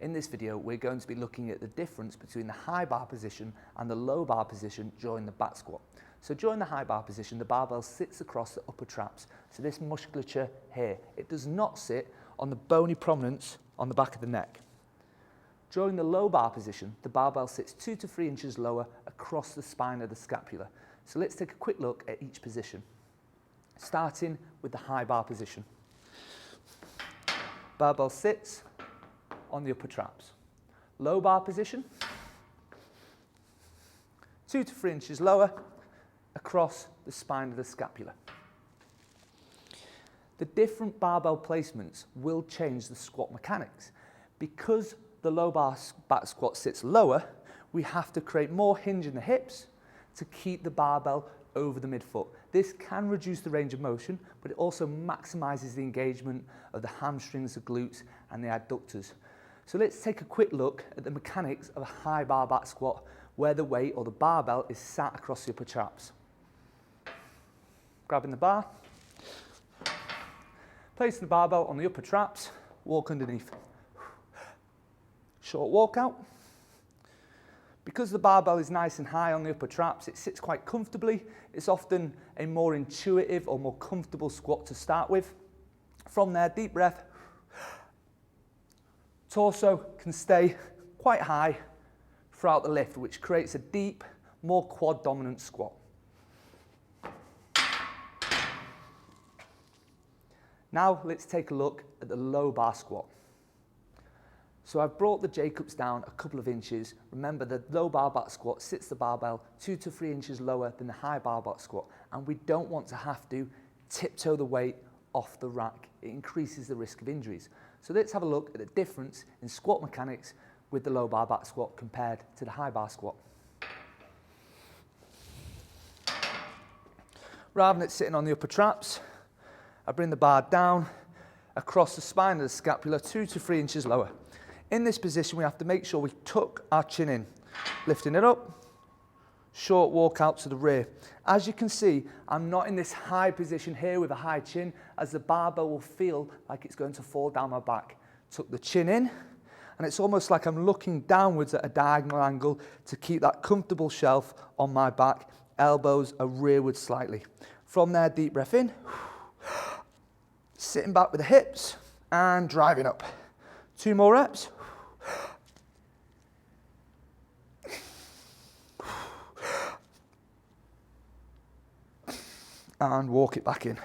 In this video, we're going to be looking at the difference between the high bar position and the low bar position during the back squat. So during the high bar position, the barbell sits across the upper traps. So this musculature here, it does not sit on the bony prominence on the back of the neck. During the low bar position, the barbell sits 2 to 3 inches lower across the spine of the scapula. So let's take a quick look at each position, starting with the high bar position. Barbell sits on the upper traps. Low bar position, 2 to 3 inches lower across the spine of the scapula. The different barbell placements will change the squat mechanics. Because the low bar back squat sits lower, we have to create more hinge in the hips to keep the barbell over the midfoot. This can reduce the range of motion, but it also maximizes the engagement of the hamstrings, the glutes, and the adductors. So let's take a quick look at the mechanics of a high bar back squat where the weight or the barbell is sat across the upper traps. Grabbing the bar, placing the barbell on the upper traps, walk underneath. Short walk out. Because the barbell is nice and high on the upper traps, it sits quite comfortably. It's often a more intuitive or more comfortable squat to start with. From there, deep breath. Torso can stay quite high throughout the lift, which creates a deep, more quad dominant squat. Now let's take a look at the low bar squat. So I've brought the J-cups down a couple of inches. Remember, the low bar back squat sits the barbell 2 to 3 inches lower than the high bar back squat, and we don't want to have to tiptoe the weight off the rack. It increases the risk of injuries. So let's have a look at the difference in squat mechanics with the low bar back squat compared to the high bar squat. Rather than it sitting on the upper traps, I bring the bar down across the spine of the scapula 2 to 3 inches lower. In this position, we have to make sure we tuck our chin in, lifting it up, short walk out to the rear. As you can see, I'm not in this high position here with a high chin, as the barbell will feel like it's going to fall down my back. Tuck the chin in, and it's almost like I'm looking downwards at a diagonal angle to keep that comfortable shelf on my back. Elbows are rearward slightly. From there, deep breath in, sitting back with the hips, and driving up. 2 more reps. And walk it back in.